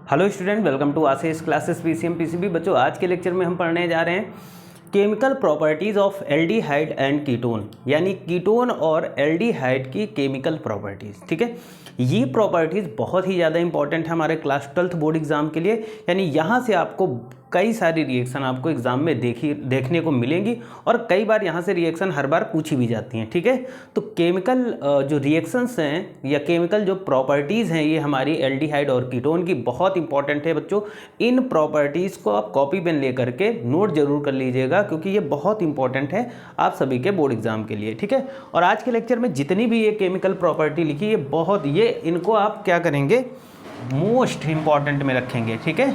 Hello student, welcome to Ashish classes PCM PCB. बच्चों, आज के लेक्चर में हम पढ़ने जा रहे हैं chemical properties of aldehyde and ketone, यानी कीटोन और एल्डिहाइड की केमिकल प्रॉपर्टीज़। ठीक है, ये प्रॉपर्टीज़ बहुत ही ज़्यादा इंपॉर्टेंट है हमारे क्लास 12th बोर्ड एग्जाम के लिए। यानी यहाँ से आपको कई सारी रिएक्शन आपको एग्जाम में देखने को मिलेंगी और कई बार यहाँ से रिएक्शन हर बार पूछी भी जाती हैं। ठीक है, तो केमिकल जो रिएक्शंस हैं या केमिकल जो प्रॉपर्टीज़ हैं, ये हमारी एल्डिहाइड और कीटोन की बहुत इंपॉर्टेंट है। बच्चों, इन प्रॉपर्टीज़ को आप कॉपी पेन ले करके नोट जरूर कर लीजिएगा, क्योंकि ये बहुत इंपॉर्टेंट है आप सभी के बोर्ड एग्जाम के लिए। ठीक है, और आज के लेक्चर में जितनी भी ये केमिकल प्रॉपर्टी लिखी ये इनको आप क्या करेंगे, मोस्ट इंपॉर्टेंट में रखेंगे। ठीक है,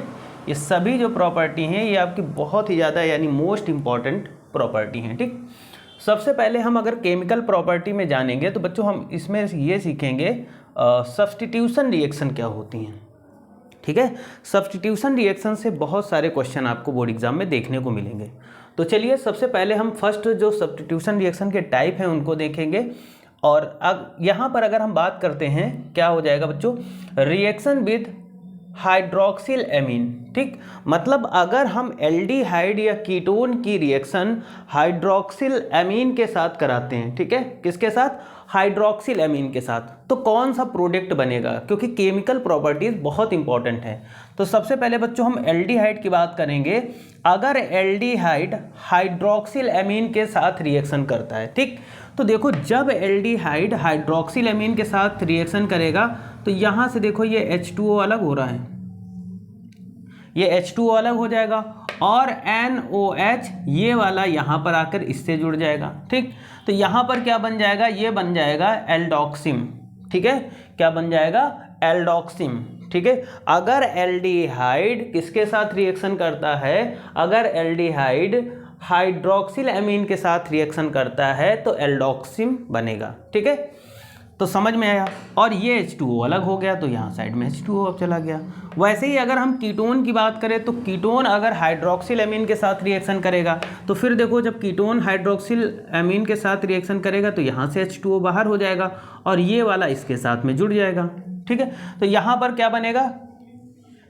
ये सभी जो प्रॉपर्टी हैं ये आपकी बहुत ही ज़्यादा यानी मोस्ट इंपॉर्टेंट प्रॉपर्टी हैं। ठीक, सबसे पहले हम अगर केमिकल प्रॉपर्टी में जानेंगे तो बच्चों हम इसमें ये सीखेंगे सब्स्टिट्यूशन रिएक्शन क्या होती हैं। ठीक है, सब्स्टिट्यूशन रिएक्शन से बहुत सारे क्वेश्चन आपको बोर्ड एग्जाम में देखने को मिलेंगे। तो चलिए सबसे पहले हम फर्स्ट जो सब्स्टिट्यूशन रिएक्शन के टाइप हैं उनको देखेंगे। और अब यहाँ पर अगर हम बात करते हैं क्या हो जाएगा बच्चों, रिएक्शन विद हाइड्रोक्सिल एमीन। ठीक, मतलब अगर हम एल्डिहाइड या कीटोन की रिएक्शन हाइड्रोक्सिल एमीन के साथ कराते हैं, ठीक है, किसके साथ, हाइड्रोक्सिल एमीन के साथ, तो कौन सा प्रोडक्ट बनेगा, क्योंकि केमिकल प्रॉपर्टीज बहुत इंपॉर्टेंट है। तो सबसे पहले बच्चों हम एल्डिहाइड की बात करेंगे। अगर एल्डिहाइड हाइड्रोक्सिल एमीन के साथ रिएक्शन करता है, ठीक, तो देखो जब एल्डिहाइड हाइड्रोक्सिल एमीन के साथ रिएक्शन करेगा तो यहाँ से देखो ये H2O अलग हो रहा है, ये H2O अलग हो जाएगा और NOH ये वाला यहाँ पर आकर इससे जुड़ जाएगा। ठीक, तो यहाँ पर क्या बन जाएगा, ये बन जाएगा एल्डोक्सिम। ठीक है, क्या बन जाएगा, एल्डोक्सिम। ठीक है, अगर एल्डिहाइड किसके साथ रिएक्शन करता है, अगर एल्डिहाइड हाइड्रोक्सिल एमीन के साथ रिएक्शन करता है तो एल्डोक्सिम बनेगा। ठीक है, तो समझ में आया। और ये H2O अलग हो गया तो यहाँ साइड में H2O अब चला गया। वैसे ही अगर हम कीटोन की बात करें तो कीटोन अगर हाइड्रोक्सिल एमीन के साथ रिएक्शन करेगा तो फिर देखो जब कीटोन हाइड्रोक्सिल एमीन के साथ रिएक्शन करेगा तो यहाँ से H2O बाहर हो जाएगा और ये वाला इसके साथ में जुड़ जाएगा। ठीक है, तो यहाँ पर क्या बनेगा,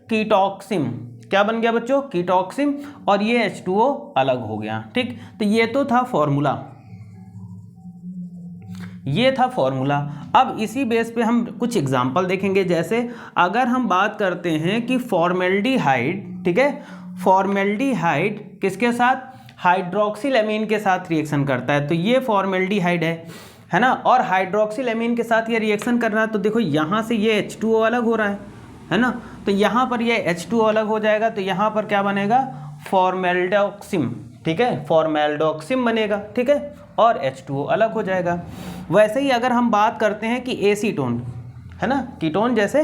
कीटोक्सिम। क्या बन गया बच्चों, कीटोक्सिम, और ये H2O अलग हो गया। ठीक, तो ये तो था फॉर्मूला, ये था फॉर्मूला। अब इसी बेस पे हम कुछ एग्जांपल देखेंगे। जैसे अगर हम बात करते हैं कि फॉर्मेल्डिहाइड, ठीक है, फॉर्मेल्डिहाइड किसके साथ, हाइड्रोक्सिल एमीन के साथ रिएक्शन करता है, तो ये फॉर्मेल्डिहाइड है ना, और हाइड्रोक्सिल एमीन के साथ ये रिएक्शन कर रहा है। तो देखो यहाँ से ये H2O अलग हो रहा है ना, तो यहाँ पर ये H2O अलग हो जाएगा तो यहाँ पर क्या बनेगा, फॉर्मेल्डोक्सिम। ठीक है, फॉर्मेल्डोक्सिम बनेगा। ठीक है, और H2O अलग हो जाएगा। वैसे ही अगर हम बात करते हैं कि एसीटोन, है ना, कीटोन जैसे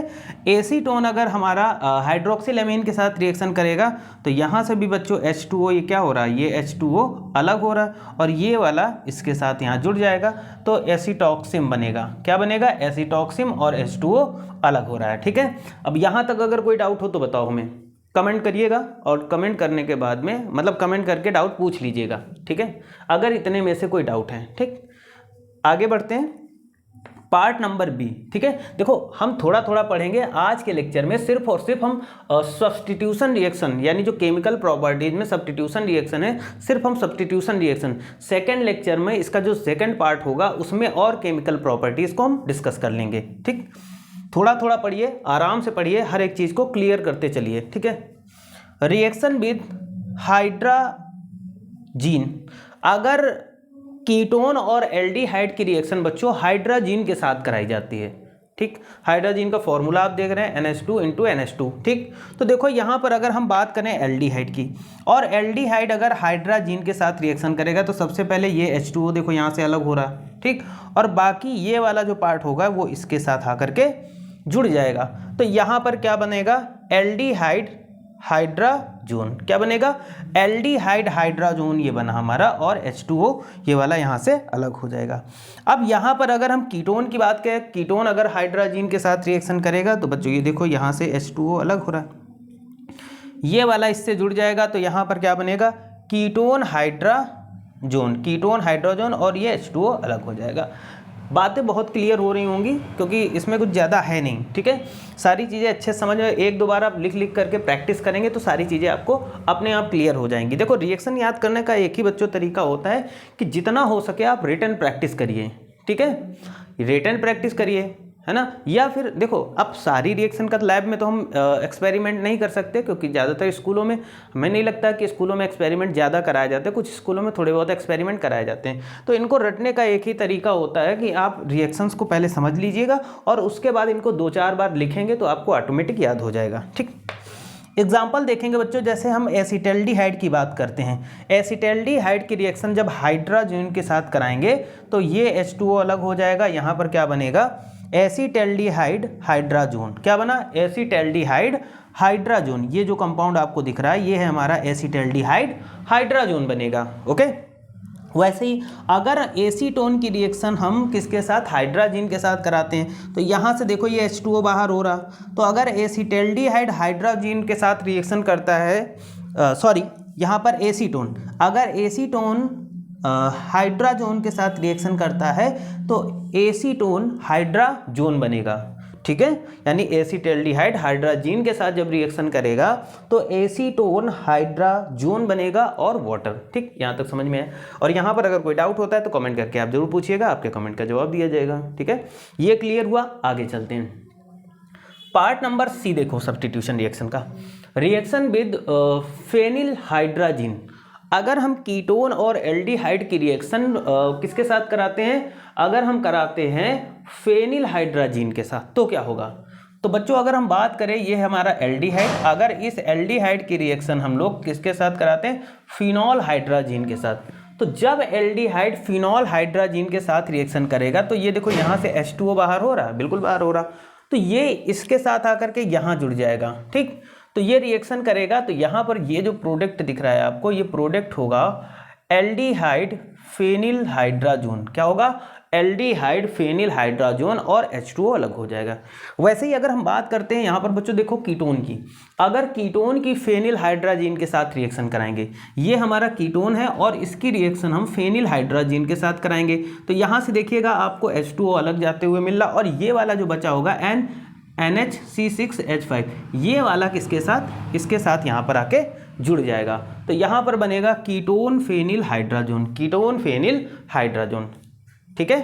एसीटोन अगर हमारा हाइड्रोक्सिल एमीन के साथ रिएक्शन करेगा तो यहाँ से भी बच्चों H2O ये क्या हो रहा है, ये H2O अलग हो रहा है और ये वाला इसके साथ यहाँ जुड़ जाएगा तो एसीटोक्सिम बनेगा। क्या बनेगा, एसीटोक्सिम, और H2O अलग हो रहा है। ठीक है, अब यहाँ तक अगर कोई डाउट हो तो बताओ हमें, कमेंट करिएगा और कमेंट करने के बाद में मतलब कमेंट करके डाउट पूछ लीजिएगा। ठीक है, अगर इतने में से कोई डाउट है। ठीक, आगे बढ़ते हैं, पार्ट नंबर बी। ठीक है, देखो हम थोड़ा थोड़ा पढ़ेंगे आज के लेक्चर में, सिर्फ और सिर्फ हम सब्स्टिट्यूशन रिएक्शन यानी जो केमिकल प्रॉपर्टीज में सब्स्टिट्यूशन रिएक्शन है, सिर्फ हम सब्स्टिट्यूशन रिएक्शन सेकेंड लेक्चर में इसका जो सेकेंड पार्ट होगा उसमें और केमिकल प्रॉपर्टीज को हम डिस्कस कर लेंगे। ठीक, थोड़ा थोड़ा पढ़िए, आराम से पढ़िए, हर एक चीज़ को क्लियर करते चलिए। ठीक है, रिएक्शन विद हाइड्राजीन, अगर कीटोन और एल्डिहाइड की रिएक्शन बच्चों हाइड्राजीन के साथ कराई जाती है। ठीक, हाइड्राजीन का फॉर्मूला आप देख रहे हैं NH2 × NH2। ठीक, तो देखो यहाँ पर अगर हम बात करें एल्डिहाइड की, और एल्डिहाइड अगर हाइड्राजीन के साथ रिएक्शन करेगा तो सबसे पहले ये H2O देखो यहाँ से अलग हो रहा है। ठीक, और बाकी ये वाला जो पार्ट होगा वो इसके साथ आकर के जुड़ जाएगा। तो यहाँ पर क्या बनेगा, एल्डिहाइड हाइड्राजोन। क्या बनेगा, एल्डिहाइड हाइड्राजोन ये बना हमारा, और H2O ये वाला यहाँ से अलग हो जाएगा। अब यहाँ पर अगर हम कीटोन की बात करें, कीटोन अगर हाइड्राजीन के साथ रिएक्शन करेगा तो बच्चों ये देखो यहाँ से H2O अलग हो रहा है, ये वाला इससे जुड़ जाएगा तो यहाँ पर क्या बनेगा, कीटोन हाइड्राजोन, कीटोन हाइड्रोजन, और ये H2O अलग हो जाएगा। बातें बहुत क्लियर हो रही होंगी क्योंकि इसमें कुछ ज़्यादा है नहीं, ठीक है। सारी चीज़ें अच्छे समझ में, एक दो बार आप लिख लिख करके प्रैक्टिस करेंगे तो सारी चीज़ें आपको अपने आप क्लियर हो जाएंगी। देखो रिएक्शन याद करने का एक ही बच्चों तरीका होता है कि जितना हो सके आप रिटन प्रैक्टिस करिए, ठीक है, रिटन प्रैक्टिस करिए, है ना। या फिर देखो अब सारी रिएक्शन का लैब में तो हम एक्सपेरिमेंट नहीं कर सकते क्योंकि ज़्यादातर स्कूलों में, हमें नहीं लगता कि स्कूलों में एक्सपेरिमेंट ज़्यादा कराए जाते हैं, कुछ स्कूलों में थोड़े बहुत एक्सपेरिमेंट कराए जाते हैं। तो इनको रटने का एक ही तरीका होता है कि आप रिएक्शंस को पहले समझ लीजिएगा और उसके बाद इनको 2-4 बार लिखेंगे तो आपको ऑटोमेटिक याद हो जाएगा, ठीक। एग्जाम्पल देखेंगे बच्चों, जैसे हम एसिटल्डिहाइड की बात करते हैं। एसिटल्डिहाइड की रिएक्शन जब हाइड्रोजन के साथ कराएंगे तो ये H2O अलग हो जाएगा, यहाँ पर क्या बनेगा, एसिटल्डिहाइड हाइड्राजोन। क्या बना, एसिटल्डिहाइड हाइड्राजोन। ये जो कंपाउंड आपको दिख रहा है ये है हमारा एसिटल्डिहाइड हाइड्राजोन बनेगा, ओके। वैसे ही अगर एसीटोन की रिएक्शन हम किसके साथ, हाइड्राजीन के साथ कराते हैं तो यहाँ से देखो ये H2O बाहर हो रहा, तो अगर एसिटल्डिहाइड हाइड्राजीन के साथ रिएक्शन करता है, सॉरी यहाँ पर एसीटोन, अगर एसीटोन हाइड्राजोन के साथ रिएक्शन करता है तो एसीटोन हाइड्राजोन बनेगा, ठीक है। यानी एसिटल्डिहाइड हाइड्राजीन के साथ जब रिएक्शन करेगा तो एसीटोन हाइड्राजोन बनेगा और वाटर, ठीक। यहाँ तक समझ में है। और यहाँ पर अगर कोई डाउट होता है तो कमेंट करके आप जरूर पूछिएगा, आपके कमेंट का जवाब दिया जाएगा, ठीक है। ये क्लियर हुआ, आगे चलते हैं। पार्ट नंबर सी देखो, सब्स्टिट्यूशन रिएक्शन का। Reaction with phenyl hydrazine. अगर हम कीटोन और एल्डिहाइड की रिएक्शन किसके साथ कराते हैं, अगर हम कराते हैं फेनिल हाइड्राजीन के साथ तो क्या होगा। तो बच्चों अगर हम बात करें, ये है हमारा एल्डिहाइड, अगर इस एल्डिहाइड की रिएक्शन हम लोग किसके साथ कराते हैं, फिनॉल हाइड्राजीन के साथ, तो जब एल्डिहाइड फिनॉल हाइड्राजीन के साथ रिएक्शन करेगा तो ये देखो यहाँ से H2O बाहर हो रहा है, बिल्कुल बाहर हो रहा, तो ये इसके साथ आकर के यहाँ जुड़ जाएगा, ठीक। तो ये रिएक्शन करेगा तो यहाँ पर ये जो प्रोडक्ट दिख रहा है आपको, ये प्रोडक्ट होगा एल्डिहाइड फेनिल हाइड्राजोन। क्या होगा, एल्डिहाइड फेनिल हाइड्राजोन और H2O अलग हो जाएगा। वैसे ही अगर हम बात करते हैं यहाँ पर बच्चों देखो कीटोन की, अगर कीटोन की फेनिल हाइड्राजीन के साथ रिएक्शन कराएंगे, ये हमारा कीटोन है और इसकी रिएक्शन हम फेनिल हाइड्राजीन के साथ कराएंगे तो यहाँ से देखिएगा आपको H2O अलग जाते हुए मिल रहा, और ये वाला जो बचा होगा NHC6H5, ये वाला किसके साथ, इसके साथ यहाँ पर आके जुड़ जाएगा, तो यहाँ पर बनेगा ketone phenyl hydrazone, ketone phenyl hydrazone, ठीक है।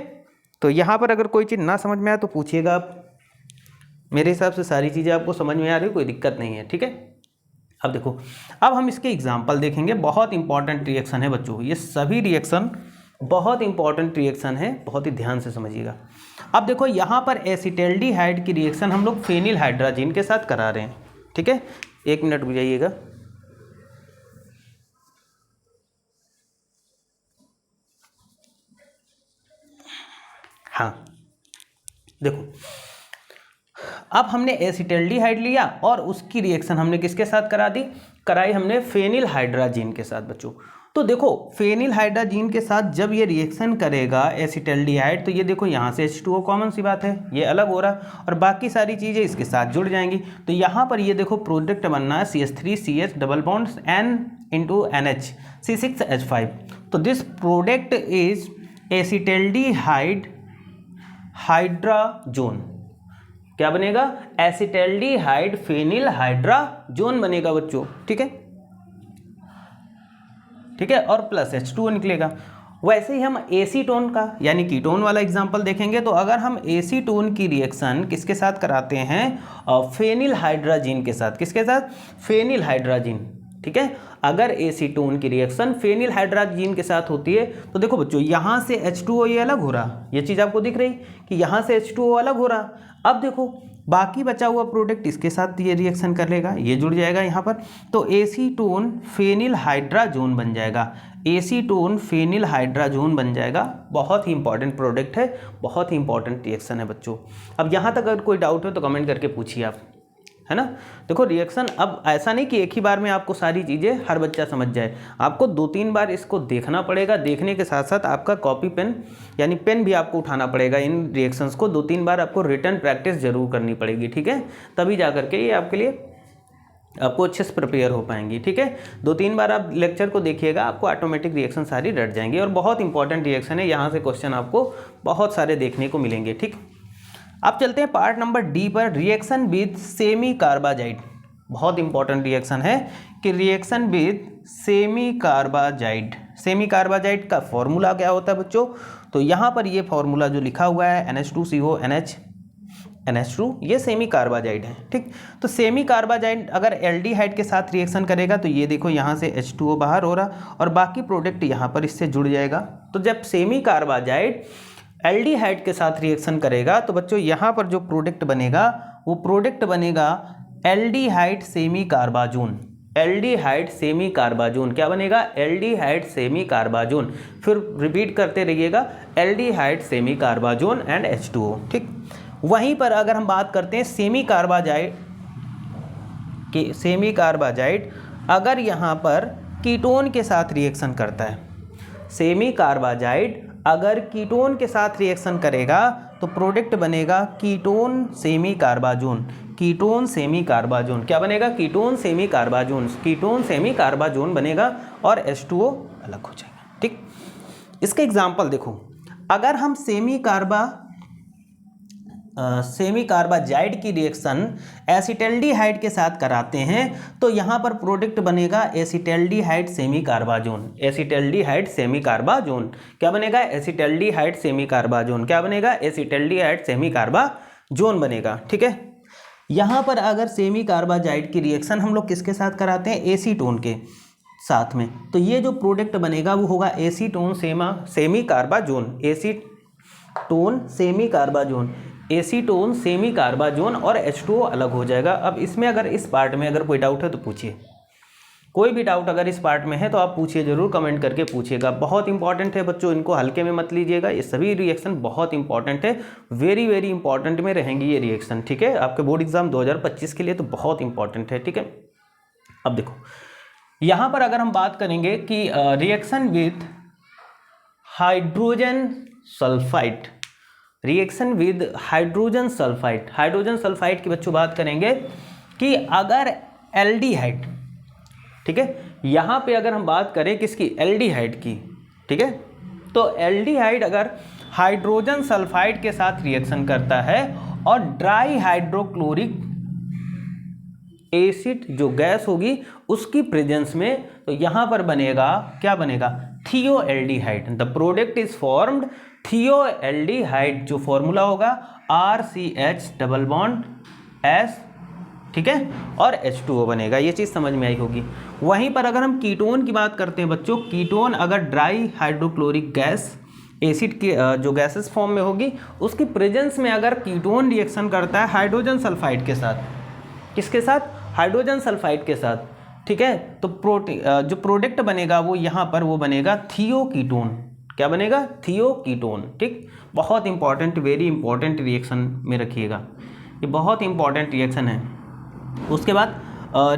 तो यहाँ पर अगर कोई चीज़ ना समझ में आए तो पूछिएगा आप, मेरे हिसाब से सारी चीज़ें आपको समझ में आ रही है, कोई दिक्कत नहीं है, ठीक है। अब देखो, अब हम इसके एग्जाम्पल देखेंगे। बहुत इंपॉर्टेंट रिएक्शन है बच्चों, ये सभी रिएक्शन बहुत इंपॉर्टेंट रिएक्शन है, बहुत ही ध्यान से समझिएगा। अब देखो यहाँ पर एसिटल्डिहाइड की रिएक्शन हम लोग फेनिल हाइड्राजीन के साथ करा रहे हैं, ठीक है। 1 मिनट रुक जाइएगा। हाँ देखो, अब हमने एसिटल्डिहाइड लिया और उसकी रिएक्शन हमने किसके साथ करा दी, कराई हमने फेनिल हाइड्राजीन के साथ बच्चों। तो देखो फेनिल हाइड्राजीन के साथ जब ये रिएक्शन करेगा एसिटल्डिहाइड, तो ये देखो यहाँ से H2O कॉमन सी बात है, ये अलग हो रहा और बाकी सारी चीज़ें इसके साथ जुड़ जाएंगी। तो यहाँ पर ये देखो प्रोडक्ट बनना है CH3CH double bond N into NH C6H5। तो this product is acetaldehyde hydrazone. क्या बनेगा, एसिटल्डिहाइड फेनिल हाइड्राजोन बनेगा बच्चों, ठीक है, ठीक है, और प्लस H2O निकलेगा। वैसे ही हम एसीटोन का यानी कीटोन वाला एग्जांपल देखेंगे। तो अगर हम एसीटोन की रिएक्शन किसके साथ कराते हैं, फेनिल हाइड्राजीन के साथ, किसके साथ, फेनिल हाइड्राजीन, ठीक है। अगर एसीटोन की रिएक्शन फेनिल हाइड्राजीन के साथ होती है तो देखो बच्चों यहाँ से H2O ये अलग हो रहा, ये चीज़ आपको दिख रही कि यहाँ से H2O अलग हो रहा। अब देखो बाकी बचा हुआ प्रोडक्ट इसके साथ ये रिएक्शन करेगा, ये जुड़ जाएगा यहाँ पर, तो एसीटोन फेनिल हाइड्राजोन बन जाएगा, एसीटोन फेनिल हाइड्राजोन बन जाएगा। बहुत ही इंपॉर्टेंट प्रोडक्ट है, बहुत ही इंपॉर्टेंट रिएक्शन है बच्चों। अब यहाँ तक अगर कोई डाउट हो तो कमेंट करके पूछिए आप, है ना। देखो रिएक्शन अब ऐसा नहीं कि एक ही बार में आपको सारी चीज़ें हर बच्चा समझ जाए, आपको 2-3 बार इसको देखना पड़ेगा। देखने के साथ साथ आपका कॉपी पेन यानी पेन भी आपको उठाना पड़ेगा। इन रिएक्शंस को 2-3 बार आपको रिटर्न प्रैक्टिस जरूर करनी पड़ेगी, ठीक है, तभी जा करके ये आपके लिए आपको अच्छे से प्रिपेयर हो पाएंगी। ठीक है, 2-3 बार आप लेक्चर को देखिएगा, आपको ऑटोमेटिक रिएक्शन सारी रट जाएंगी। और बहुत इंपॉर्टेंट रिएक्शन है, यहाँ से क्वेश्चन आपको बहुत सारे देखने को मिलेंगे। ठीक, अब चलते हैं पार्ट नंबर डी पर, रिएक्शन विद सेमी कार्बाजाइड। बहुत इंपॉर्टेंट रिएक्शन है कि reaction with semi carbazide. Semi carbazide का फॉर्मूला क्या होता है बच्चों? तो यहाँ पर ये फॉर्मूला जो लिखा हुआ है NH2CO NH2, ये सेमी कार्बाजाइड है। ठीक, तो सेमी कार्बाजाइड अगर एल्डिहाइड के साथ रिएक्शन करेगा तो ये देखो यहाँ से H2O बाहर हो रहा और बाकी प्रोडक्ट यहाँ पर इससे जुड़ जाएगा। तो जब सेमी कार्बाजाइड एल्डिहाइड के साथ रिएक्शन करेगा तो बच्चों यहाँ पर जो प्रोडक्ट बनेगा वो प्रोडक्ट बनेगा aldehyde semicarbazone. Aldehyde semicarbazone क्या बनेगा? Aldehyde semicarbazone. फिर रिपीट करते रहिएगा, एल्डिहाइड सेमी कार्बाजोन एंड H2O। ठीक, वहीं पर अगर हम बात करते हैं सेमी कार्बाजाइड अगर यहाँ पर कीटोन के साथ रिएक्शन करता है, सेमी कार्बाजाइड अगर कीटोन के साथ रिएक्शन करेगा तो प्रोडक्ट बनेगा ketone semicarbazone. Ketone semicarbazone क्या बनेगा? Ketone semicarbazone. Ketone semicarbazone बनेगा और H2O अलग हो जाएगा। ठीक, इसका एग्जाम्पल देखो, अगर हम सेमी कार्बाजाइड की रिएक्शन एसिटल्डिहाइड के साथ कराते हैं तो यहाँ पर प्रोडक्ट बनेगा एसिटल्डिहाइड सेमी कार्बाजोन। एसिटल्डिहाइड सेमी कार्बाजोन क्या बनेगा? एसिटल्डिहाइड सेमी कार्बाजोन क्या बनेगा? एसिटल्डिहाइड सेमी कार्बाजोन बनेगा। ठीक है, यहाँ पर अगर सेमी कार्बाजाइड की रिएक्शन हम लोग किसके साथ कराते हैं? एसीटोन के साथ में, तो ये जो प्रोडक्ट बनेगा वो होगा acetone semicarbazone. Acetone semicarbazone, acetone semicarbazone और H2O अलग हो जाएगा। अब इसमें अगर इस पार्ट में अगर कोई डाउट है तो पूछिए, कोई भी डाउट अगर इस पार्ट में है तो आप पूछिए, जरूर कमेंट करके पूछिएगा। बहुत इंपॉर्टेंट है बच्चों, इनको हल्के में मत लीजिएगा, ये सभी रिएक्शन बहुत इंपॉर्टेंट है, वेरी वेरी इंपॉर्टेंट में रहेंगी ये रिएक्शन। ठीक है, आपके बोर्ड एग्जाम 2025 के लिए तो बहुत इंपॉर्टेंट है। ठीक है, अब देखो यहाँ पर अगर हम बात करेंगे कि reaction with hydrogen sulphide, reaction with hydrogen sulphide, hydrogen sulphide की बच्चों बात करेंगे कि अगर एल्डिहाइड, ठीक है, यहाँ पे अगर हम बात करें किसकी? एल्डिहाइड की। ठीक है, तो एल्डिहाइड अगर हाइड्रोजन सल्फाइड के साथ रिएक्शन करता है और ड्राई हाइड्रोक्लोरिक एसिड जो गैस होगी उसकी प्रेजेंस में, तो यहाँ पर बनेगा क्या बनेगा? थियोएल्डिहाइड। द प्रोडक्ट इज फॉर्म्ड थियोएल्डिहाइड, जो फॉर्मूला होगा RCH डबल बॉन्ड S, ठीक है, और H2O बनेगा। ये चीज़ समझ में आई होगी। वहीं पर अगर हम कीटोन की बात करते हैं बच्चों, कीटोन अगर ड्राई हाइड्रोक्लोरिक गैस एसिड की जो गैसेस फॉर्म में होगी उसकी प्रेजेंस में अगर कीटोन रिएक्शन करता है हाइड्रोजन सल्फाइड के साथ, किसके साथ? हाइड्रोजन सल्फाइड के साथ। ठीक है, तो जो प्रोडक्ट बनेगा वो यहाँ पर वो बनेगा थियोकीटोन। क्या बनेगा? थियोकीटोन। ठीक, बहुत इंपॉर्टेंट, वेरी इंपॉर्टेंट रिएक्शन में रखिएगा, ये बहुत इंपॉर्टेंट रिएक्शन है। उसके बाद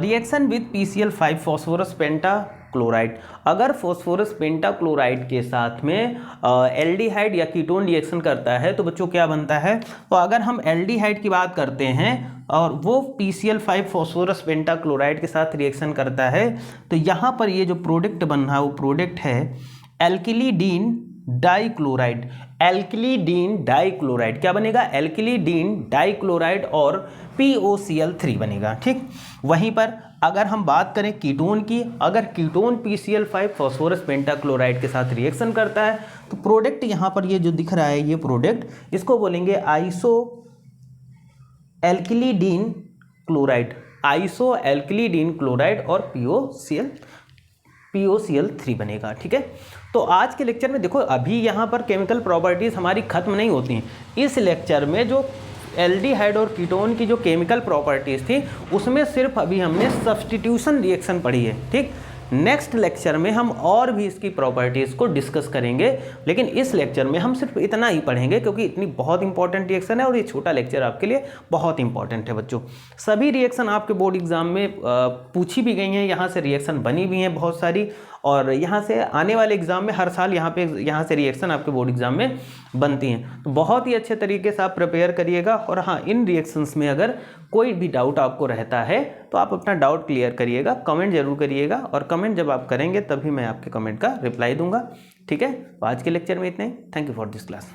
reaction with PCl5 phosphorus penta chloride, अगर फॉस्फोरस पेंटा क्लोराइड के साथ में एल्डिहाइड या कीटोन रिएक्शन करता है तो बच्चों क्या बनता है? तो अगर हम एल्डिहाइड की बात करते हैं और वो PCl5 फॉस्फोरस पेंटा क्लोराइड के साथ रिएक्शन करता है तो यहाँ पर ये जो प्रोडक्ट बन रहा है वो प्रोडक्ट है एल्किलीडीन डाइक्लोराइड। एल्किलीडीन डाइक्लोराइड क्या बनेगा? एल्किलीडीन डाइक्लोराइड और POCl3 बनेगा। ठीक, वहीं पर अगर हम बात करें कीटोन की, अगर कीटोन PCl5 फॉस्फोरस पेंटाक्लोराइड के साथ रिएक्शन करता है तो प्रोडक्ट यहाँ पर ये जो दिख रहा है ये प्रोडक्ट, इसको बोलेंगे आइसो एल्किलीडीन क्लोराइड, आइसो एल्किलीडीन क्लोराइड और POCl3 बनेगा। ठीक है, तो आज के लेक्चर में देखो अभी यहाँ पर केमिकल प्रॉपर्टीज़ हमारी खत्म नहीं होती हैं। इस लेक्चर में जो एल्डिहाइड और कीटोन की जो केमिकल प्रॉपर्टीज़ थी उसमें सिर्फ अभी हमने सब्स्टिट्यूशन रिएक्शन पढ़ी है। ठीक, नेक्स्ट लेक्चर में हम और भी इसकी प्रॉपर्टीज़ को डिस्कस करेंगे, लेकिन इस लेक्चर में हम सिर्फ इतना ही पढ़ेंगे क्योंकि इतनी बहुत इंपॉर्टेंट रिएक्शन है और ये छोटा लेक्चर आपके लिए बहुत इंपॉर्टेंट है। बच्चों सभी रिएक्शन आपके बोर्ड एग्जाम में पूछी भी गई हैं, यहाँ से रिएक्शन बनी भी हैं बहुत सारी, और यहाँ से आने वाले एग्ज़ाम में हर साल यहाँ से रिएक्शन आपके बोर्ड एग्ज़ाम में बनती हैं। तो बहुत ही अच्छे तरीके से आप प्रिपेयर करिएगा। और हाँ, इन रिएक्शंस में अगर कोई भी डाउट आपको रहता है तो आप अपना डाउट क्लियर करिएगा, कमेंट जरूर करिएगा, और कमेंट जब आप करेंगे तभी मैं आपके कमेंट का रिप्लाई दूंगा। ठीक है, तो आज के लेक्चर में इतना ही। Thank you for this class.